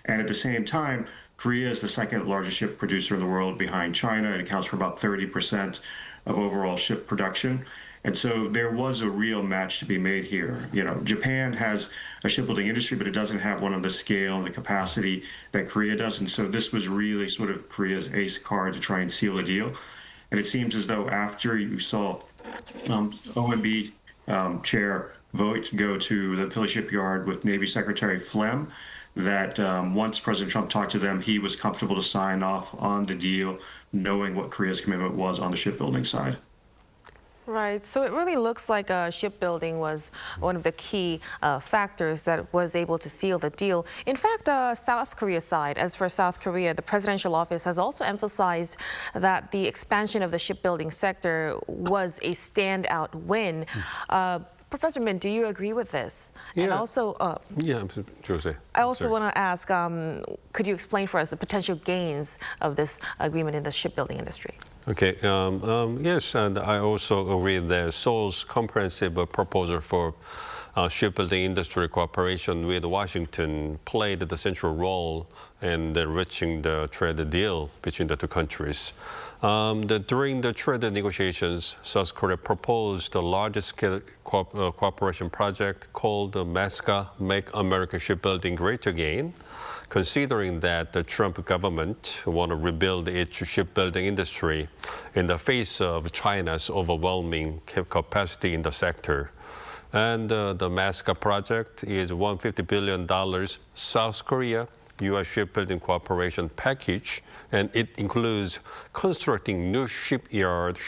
And at the same time, Korea is the second largest ship producer in the world behind China. It accounts for about 30% of overall ship production. And so there was a real match to be made here. You know, Japan has a shipbuilding industry, but it doesn't have one of the scale and the capacity that Korea does. And so this was really sort of Korea's ace card to try and seal a deal. And it seems as though after you saw OMB chair vote go to the Philly shipyard with Navy Secretary Flem, that once President Trump talked to them, he was comfortable to sign off on the deal, knowing what Korea's commitment was on the shipbuilding side. Right. So it really looks like shipbuilding was one of the key factors that was able to seal the deal. In fact, South Korea side, as for South Korea, the presidential office has also emphasized that the expansion of the shipbuilding sector was a standout win. Professor Min, do you agree with this? Yeah. And also, Jose. I also want to ask, could you explain for us the potential gains of this agreement in the shipbuilding industry? Okay, yes, and I also agree that Seoul's comprehensive proposal for shipbuilding industry cooperation with Washington played the central role in reaching the trade deal between the two countries. During the trade negotiations, South Korea proposed a large-scale cooperation project called the MESCA, Make American Shipbuilding Great Again, considering that the Trump government want to rebuild its shipbuilding industry in the face of China's overwhelming capacity in the sector. And the MESCA project is $150 billion South Korea U.S. shipbuilding cooperation package, and it includes constructing new shipyard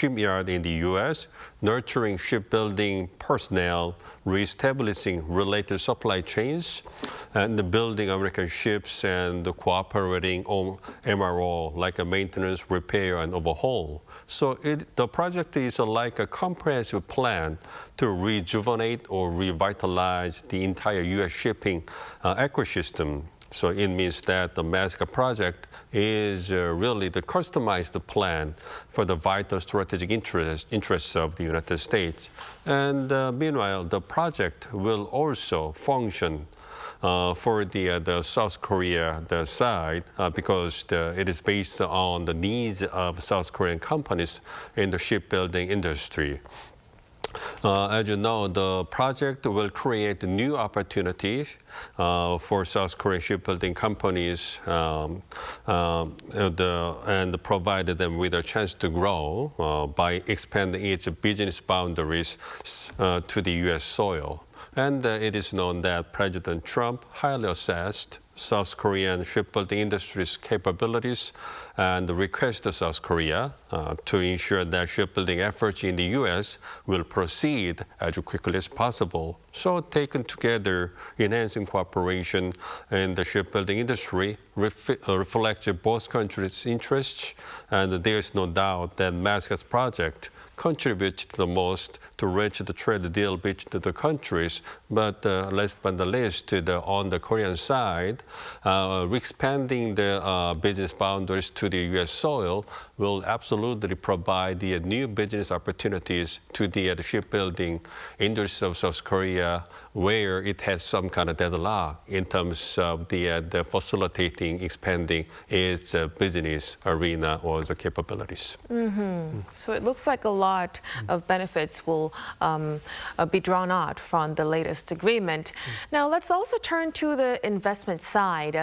in the U.S., nurturing shipbuilding personnel, reestablishing related supply chains, and building American ships and cooperating on MRO, like a maintenance, repair, and overhaul. So the project is like a comprehensive plan to rejuvenate or revitalize the entire U.S. shipping ecosystem. So it means that the MESCA project is really the customized plan for the vital strategic interests of the United States. And meanwhile, the project will also function for the South Korea side because it is based on the needs of South Korean companies in the shipbuilding industry. As you know, the project will create new opportunities for South Korean shipbuilding companies and provide them with a chance to grow by expanding its business boundaries to the U.S. soil. And it is known that President Trump highly assessed South Korean shipbuilding industry's capabilities and requested South Korea to ensure that shipbuilding efforts in the U.S. will proceed as quickly as possible. So taken together, enhancing cooperation in the shipbuilding industry reflects both countries' interests, and there is no doubt that MESCA's project contributes the most to reach the trade deal between the countries. But last but not least, on the Korean side, expanding the business boundaries to the U.S. soil will absolutely provide the new business opportunities to the shipbuilding industry of South Korea, where it has some kind of deadlock in terms of the facilitating, expanding its business arena or the capabilities. So it looks like a lot of benefits will be drawn out from the latest agreement. Now, let's also turn to the investment side.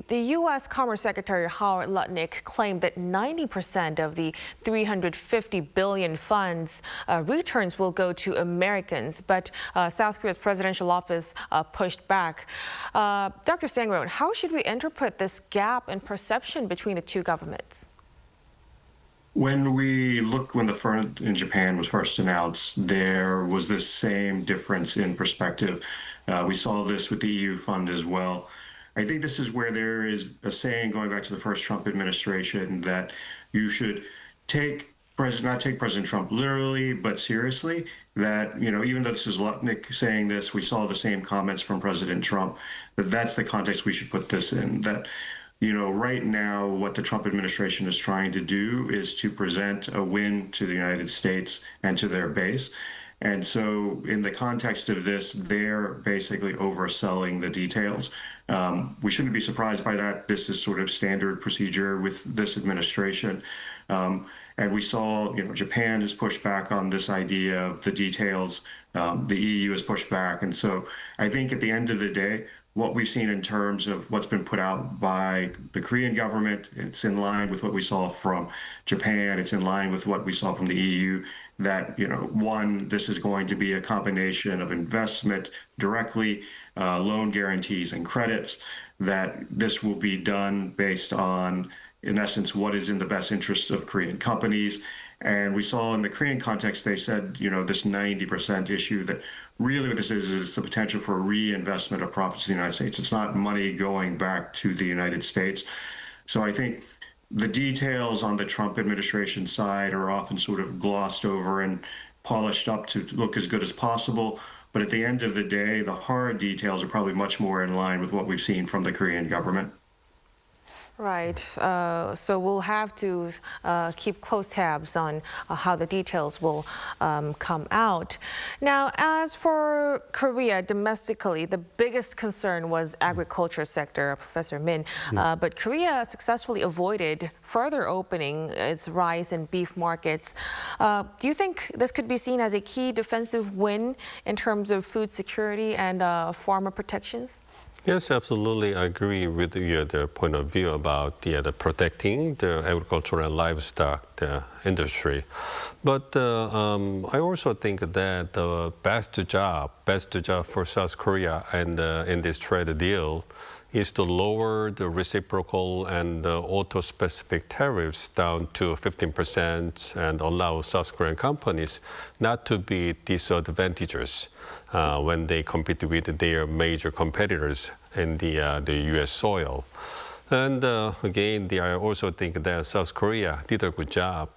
The U.S. Commerce Secretary Howard Lutnick claimed that 90% of the $350 billion funds returns will go to Americans, but South Korea's presidential office pushed back. Dr. Sang-Ron, how should we interpret this gap in perception between the two governments? When the fund in Japan was first announced, there was this same difference in perspective. We saw this with the EU fund as well. I think this is where there is a saying going back to the first Trump administration that you should not take President Trump literally, but seriously. That, you know, even though this is Lutnick saying this, we saw the same comments from President Trump, that's the context we should put this in. That Right now, what the Trump administration is trying to do is to present a win to the United States and to their base. And so in the context of this, they're basically overselling the details. We shouldn't be surprised by that. This is sort of standard procedure with this administration. And we saw, Japan has pushed back on this idea of the details. The EU has pushed back. And so I think at the end of the day, what we've seen in terms of what's been put out by the Korean government, it's in line with what we saw from Japan. It's in line with what we saw from the EU, that, one, this is going to be a combination of investment directly, loan guarantees and credits, that this will be done based on, in essence, what is in the best interest of Korean companies. And we saw in the Korean context, they said, this 90% issue, that really what this is the potential for reinvestment of profits in the United States. It's not money going back to the United States. So I think the details on the Trump administration side are often sort of glossed over and polished up to look as good as possible. But at the end of the day, the hard details are probably much more in line with what we've seen from the Korean government. Right. So we'll have to keep close tabs on how the details will come out. Now, as for Korea domestically, the biggest concern was agriculture sector, Professor Min. But Korea successfully avoided further opening its rice and beef markets. Do you think this could be seen as a key defensive win in terms of food security and farmer protections? Yes, absolutely. I agree with the point of view about the protecting the agricultural and livestock industry. But I also think that the best job for South Korea and in this trade deal is to lower the reciprocal and auto-specific tariffs down to 15% and allow South Korean companies not to be disadvantaged when they compete with their major competitors in the U.S. soil. And again, I also think that South Korea did a good job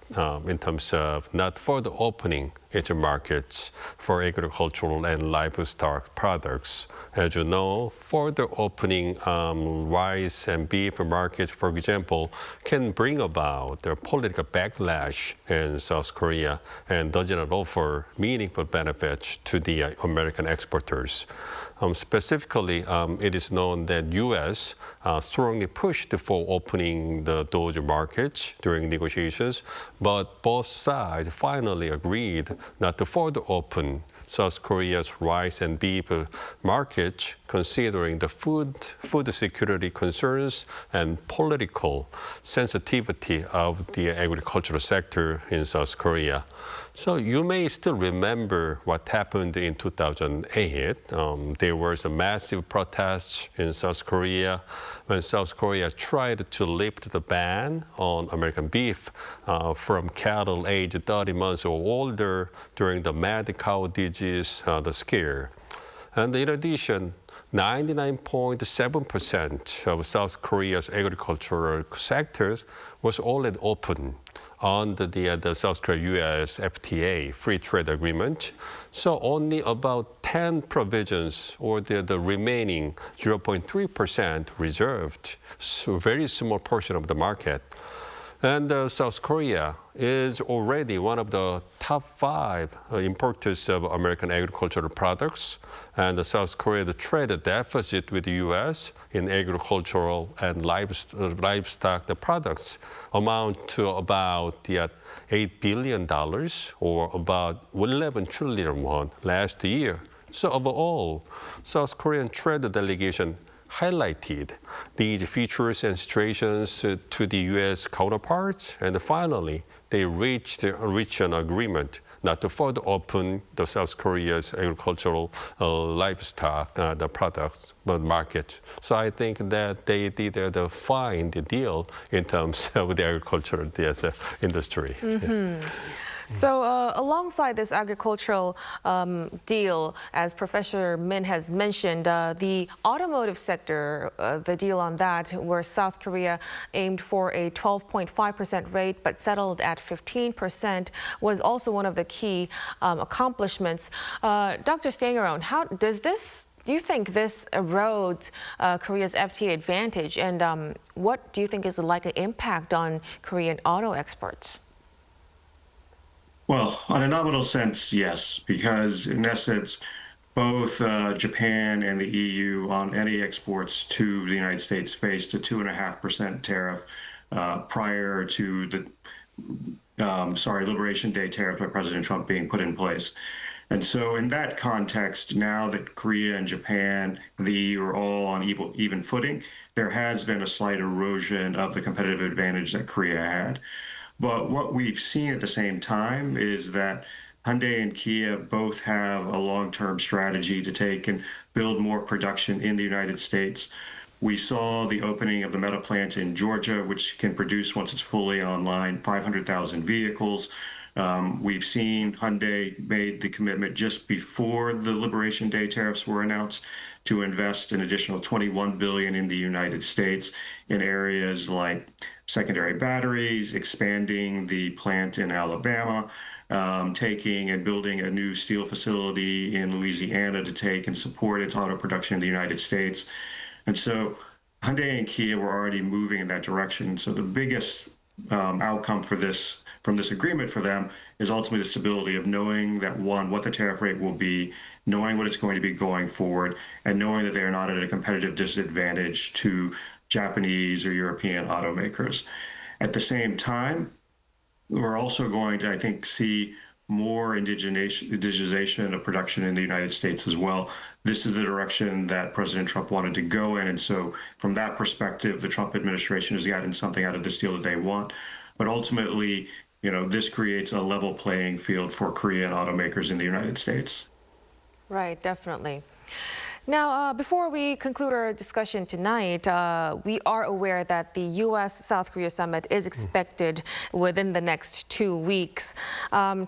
in terms of not further opening its markets for agricultural and livestock products. As you know, further opening rice and beef markets, for example, can bring about the political backlash in South Korea and does not offer meaningful benefits to the American exporters. Specifically, it is known that U.S. Strongly pushed for opening those markets during negotiations, but both sides finally agreed not to further open South Korea's rice and beef markets, considering the food security concerns and political sensitivity of the agricultural sector in South Korea. So you may still remember what happened in 2008. There was a massive protest in South Korea when South Korea tried to lift the ban on American beef from cattle aged 30 months or older during the mad cow disease, the scare. And in addition, 99.7% of South Korea's agricultural sectors was already open under the South Korea-U.S. FTA, free trade agreement. So only about 10 provisions, or the remaining 0.3% reserved, so a very small portion of the market. And South Korea is already one of the top 5 importers of American agricultural products. And South Korea's trade deficit with the U.S. in agricultural and livestock products amount to about $8 billion, or about 11 trillion won last year. So overall, South Korean trade delegation highlighted these features and situations to the U.S. counterparts, and finally, they reached an agreement not to further open the South Korea's agricultural livestock the products market. So I think that they did a fine deal in terms of the agricultural industry. Mm-hmm. So alongside this agricultural deal, as Professor Min has mentioned, the automotive sector, the deal on that, where South Korea aimed for a 12.5% rate but settled at 15%, was also one of the key accomplishments. Dr. Stangerone, how does this do you think this erodes Korea's FTA advantage, and what do you think is the likely impact on Korean auto exports? Well, on a nominal sense, yes, because in essence, both Japan and the EU on any exports to the United States faced a 2.5% tariff prior to the Liberation Day tariff by President Trump being put in place. And so in that context, now that Korea and Japan and the EU are all on even footing, there has been a slight erosion of the competitive advantage that Korea had. But what we've seen at the same time is that Hyundai and Kia both have a long-term strategy to take and build more production in the United States. We saw the opening of the Meta plant in Georgia, which can produce, once it's fully online, 500,000 vehicles. We've seen Hyundai made the commitment just before the Liberation Day tariffs were announced to invest an additional $21 billion in the United States in areas like secondary batteries, expanding the plant in Alabama, taking and building a new steel facility in Louisiana to take and support its auto production in the United States. And so Hyundai and Kia were already moving in that direction. So the biggest outcome from this agreement for them is ultimately the stability of knowing that, one, what the tariff rate will be, knowing what it's going to be going forward, and knowing that they are not at a competitive disadvantage to Japanese or European automakers. At the same time, we're also going to, I think, see more indigenization of production in the United States as well. This is the direction that President Trump wanted to go in. And so from that perspective, the Trump administration has gotten something out of this deal that they want. But ultimately, this creates a level playing field for Korean automakers in the United States. Right, definitely. Now, before we conclude our discussion tonight, we are aware that the U.S.-South Korea summit is expected within the next 2 weeks.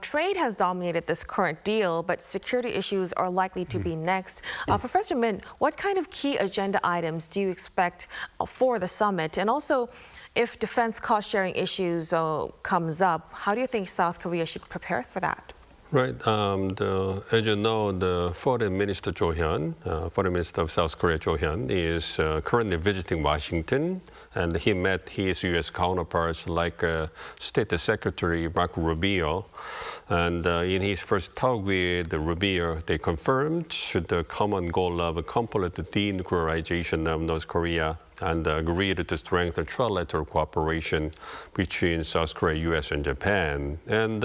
Trade has dominated this current deal, but security issues are likely to be next. Professor Min, what kind of key agenda items do you expect for the summit? And also, if defense cost-sharing issues comes up, how do you think South Korea should prepare for that? Right. As you know, the Foreign Minister Jo Hyun, Foreign Minister of South Korea Jo Hyun, is currently visiting Washington, and he met his U.S. counterparts like State Secretary Marco Rubio. And in his first talk with Rubio, they confirmed the common goal of complete denuclearization of North Korea and agreed to strengthen trilateral cooperation between South Korea, U.S., and Japan. And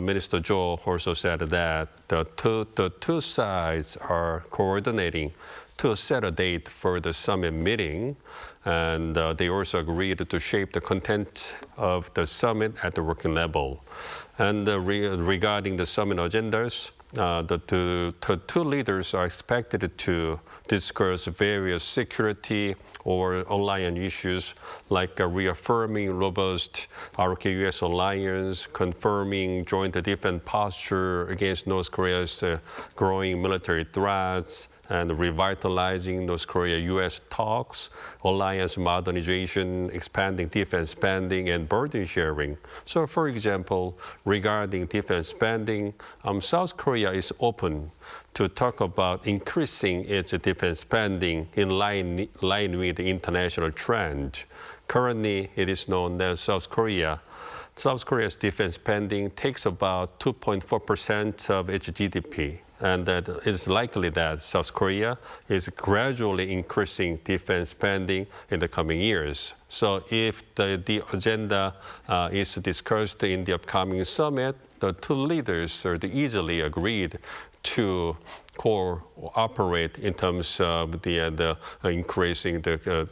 Minister Jo also said that the two sides are coordinating to set a date for the summit meeting. And they also agreed to shape the content of the summit at the working level. And regarding the summit agendas, the two leaders are expected to discuss various security or alliance issues like reaffirming robust ROK-US alliance, confirming joint defense posture against North Korea's growing military threats, and revitalizing North Korea-U.S. talks, alliance modernization, expanding defense spending, and burden sharing. So, for example, regarding defense spending, South Korea is open to talk about increasing its defense spending in line with the international trend. Currently, it is known that South Korea's defense spending takes about 2.4% of its GDP. And that it's likely that South Korea is gradually increasing defense spending in the coming years. So if the agenda is discussed in the upcoming summit, the two leaders are easily agreed to cooperate in terms of the increasing the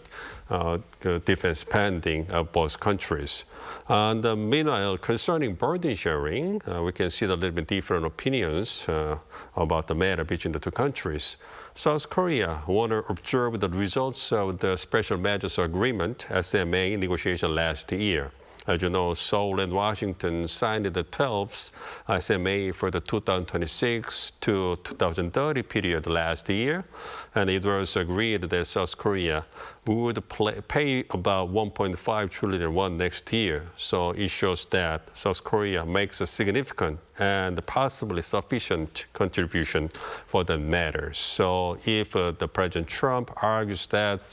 defense spending of both countries. And meanwhile, concerning burden sharing, we can see a little bit different opinions about the matter between the two countries. South Korea want to observe the results of the Special Measures Agreement, SMA, negotiation last year. As you know, Seoul and Washington signed the 12th SMA for the 2026 to 2030 period last year, and it was agreed that South Korea would pay about 1.5 trillion won next year. So it shows that South Korea makes a significant and possibly sufficient contribution for the matter. So if the President Trump argues that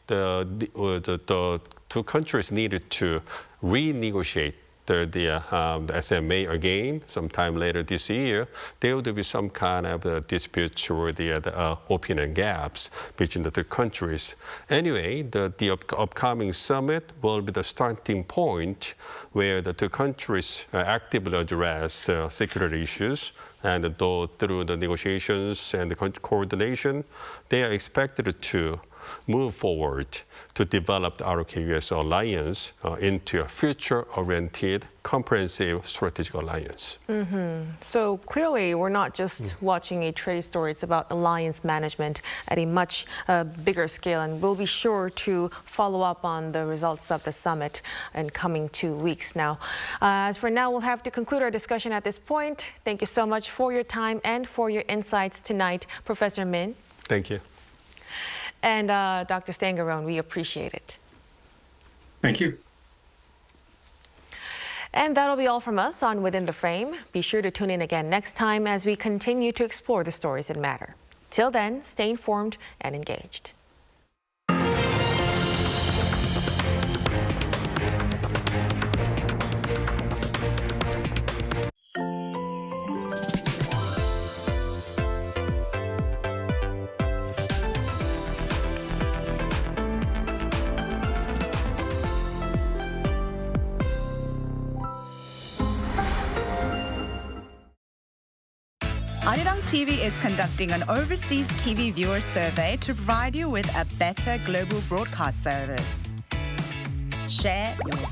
the two countries needed to renegotiate the SMA again sometime later this year, there would be some kind of dispute or the opinion gaps between the two countries. Anyway, the upcoming summit will be the starting point where the two countries actively address security issues. And through the negotiations and the coordination, they are expected to move forward to develop the ROK-US alliance into a future-oriented, comprehensive strategic alliance. So clearly, we're not just watching a trade story. It's about alliance management at a much bigger scale. And we'll be sure to follow up on the results of the summit in coming 2 weeks now. As for now, we'll have to conclude our discussion at this point. Thank you so much for your time and for your insights tonight, Professor Min. Thank you. And Dr. Stangarone, we appreciate it. Thank you. And that'll be all from us on Within the Frame. Be sure to tune in again next time as we continue to explore the stories that matter. Till then, stay informed and engaged. Arirang TV is conducting an overseas TV viewer survey to provide you with a better global broadcast service. Share your